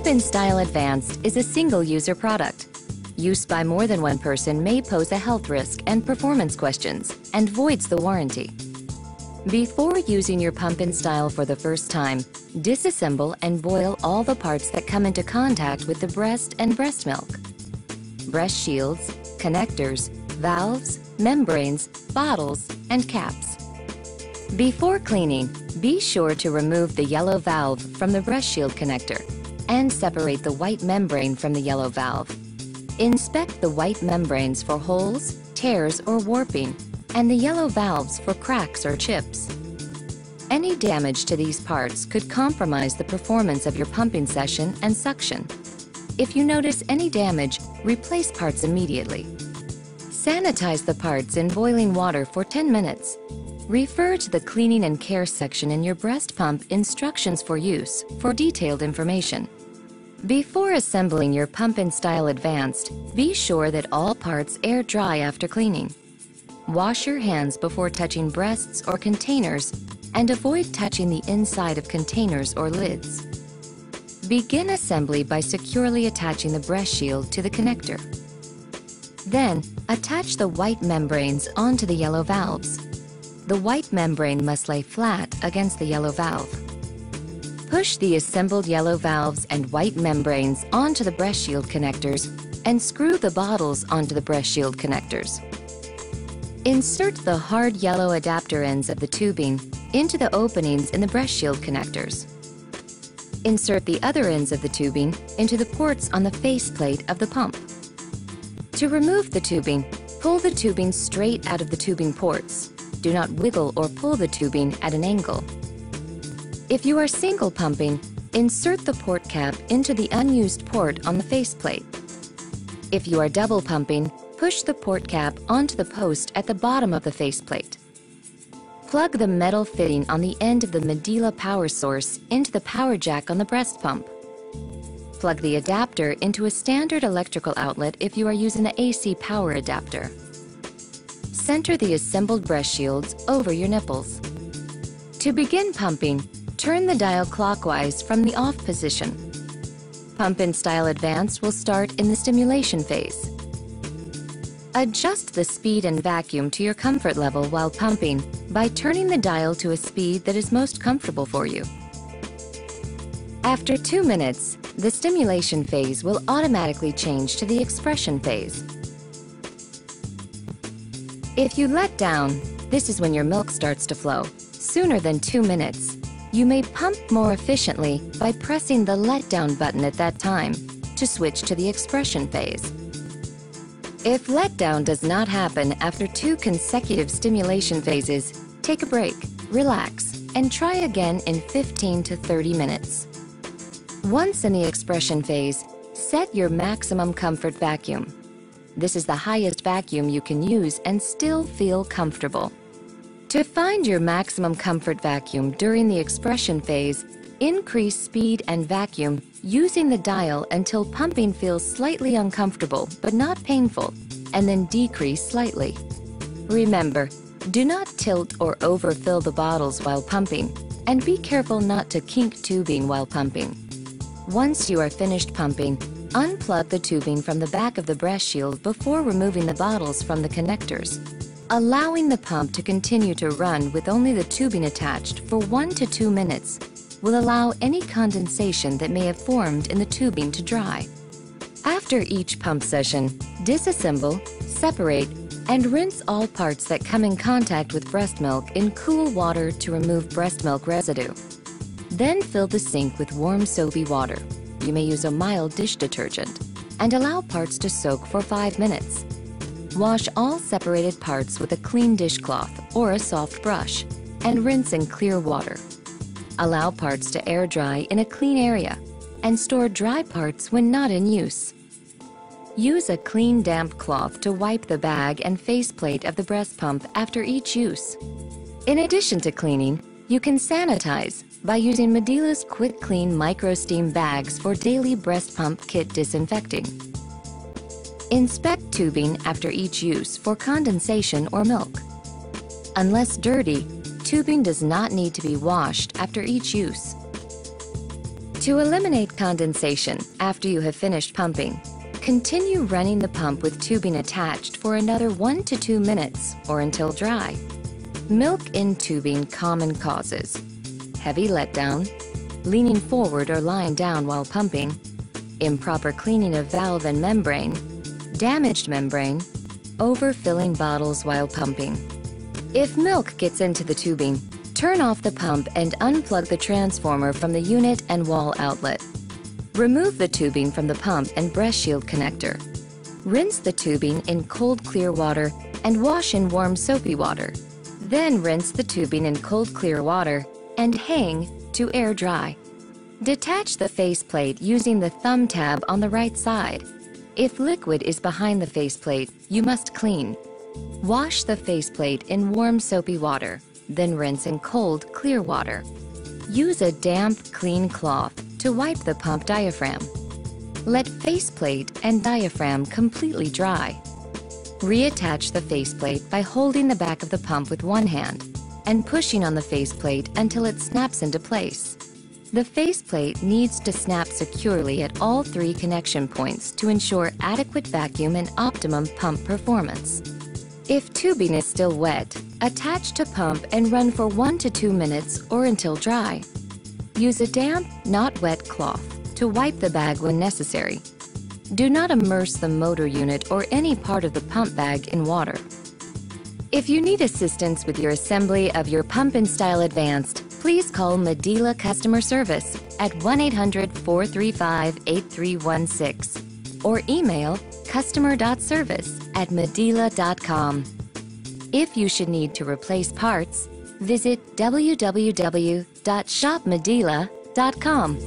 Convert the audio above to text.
Pump in Style Advanced is a single-user product. Use by more than one person may pose a health risk and performance questions and voids the warranty. Before using your Pump in Style for the first time, disassemble and boil all the parts that come into contact with the breast and breast milk. Breast shields, connectors, valves, membranes, bottles, and caps. Before cleaning, be sure to remove the yellow valve from the breast shield connector and separate the white membrane from the yellow valve. Inspect the white membranes for holes, tears, or warping, and the yellow valves for cracks or chips. Any damage to these parts could compromise the performance of your pumping session and suction. If you notice any damage, replace parts immediately. Sanitize the parts in boiling water for 10 minutes. Refer to the cleaning and care section in your breast pump instructions for use for detailed information. Before assembling your Pump in Style Advanced, be sure that all parts air dry after cleaning. Wash your hands before touching breasts or containers and avoid touching the inside of containers or lids. Begin assembly by securely attaching the breast shield to the connector. Then, attach the white membranes onto the yellow valves. The white membrane must lay flat against the yellow valve. Push the assembled yellow valves and white membranes onto the breast shield connectors and screw the bottles onto the breast shield connectors. Insert the hard yellow adapter ends of the tubing into the openings in the breast shield connectors. Insert the other ends of the tubing into the ports on the faceplate of the pump. To remove the tubing, pull the tubing straight out of the tubing ports. Do not wiggle or pull the tubing at an angle. If you are single pumping, insert the port cap into the unused port on the faceplate. If you are double pumping, push the port cap onto the post at the bottom of the faceplate. Plug the metal fitting on the end of the Medela power source into the power jack on the breast pump. Plug the adapter into a standard electrical outlet if you are using the AC power adapter. Center the assembled breast shields over your nipples. To begin pumping, turn the dial clockwise from the off position. Pump in Style Advanced will start in the stimulation phase. Adjust the speed and vacuum to your comfort level while pumping by turning the dial to a speed that is most comfortable for you. After 2 minutes, the stimulation phase will automatically change to the expression phase. If you let down, this is when your milk starts to flow, sooner than 2 minutes. You may pump more efficiently by pressing the letdown button at that time to switch to the expression phase. If letdown does not happen after 2 consecutive stimulation phases, take a break, relax, and try again in 15 to 30 minutes. Once in the expression phase, set your maximum comfort vacuum. This is the highest vacuum you can use and still feel comfortable. To find your maximum comfort vacuum during the expression phase, increase speed and vacuum using the dial until pumping feels slightly uncomfortable but not painful, and then decrease slightly. Remember, do not tilt or overfill the bottles while pumping, and be careful not to kink tubing while pumping. Once you are finished pumping, unplug the tubing from the back of the breast shield before removing the bottles from the connectors. Allowing the pump to continue to run with only the tubing attached for 1 to 2 minutes will allow any condensation that may have formed in the tubing to dry. After each pump session, disassemble, separate, and rinse all parts that come in contact with breast milk in cool water to remove breast milk residue. Then fill the sink with warm soapy water. You may use a mild dish detergent and allow parts to soak for 5 minutes. Wash all separated parts with a clean dishcloth or a soft brush and rinse in clear water. Allow parts to air dry in a clean area and store dry parts when not in use. Use a clean damp cloth to wipe the bag and faceplate of the breast pump after each use. In addition to cleaning, you can sanitize by using Medela's Quick Clean Micro Steam bags for daily breast pump kit disinfecting. Inspect tubing after each use for condensation or milk. Unless dirty, tubing does not need to be washed after each use. To eliminate condensation after you have finished pumping, continue running the pump with tubing attached for another 1 to 2 minutes or until dry. Milk in tubing common causes: heavy letdown, leaning forward or lying down while pumping, improper cleaning of valve and membrane, damaged membrane, overfilling bottles while pumping. If milk gets into the tubing, turn off the pump and unplug the transformer from the unit and wall outlet. Remove the tubing from the pump and breast shield connector. Rinse the tubing in cold clear water and wash in warm soapy water. Then rinse the tubing in cold clear water and hang to air dry. Detach the faceplate using the thumb tab on the right side. If liquid is behind the faceplate, you must clean. Wash the faceplate in warm soapy water, then rinse in cold, clear water. Use a damp, clean cloth to wipe the pump diaphragm. Let faceplate and diaphragm completely dry. Reattach the faceplate by holding the back of the pump with one hand and pushing on the faceplate until it snaps into place. The faceplate needs to snap securely at all 3 connection points to ensure adequate vacuum and optimum pump performance. If tubing is still wet, attach to pump and run for 1 to 2 minutes or until dry. Use a damp, not wet cloth to wipe the bag when necessary. Do not immerse the motor unit or any part of the pump bag in water. If you need assistance with your assembly of your Pump and Style Advanced, please call Medela Customer Service at 1-800-435-8316 or email customer.service@medela.com. If you should need to replace parts, visit www.shopmedela.com.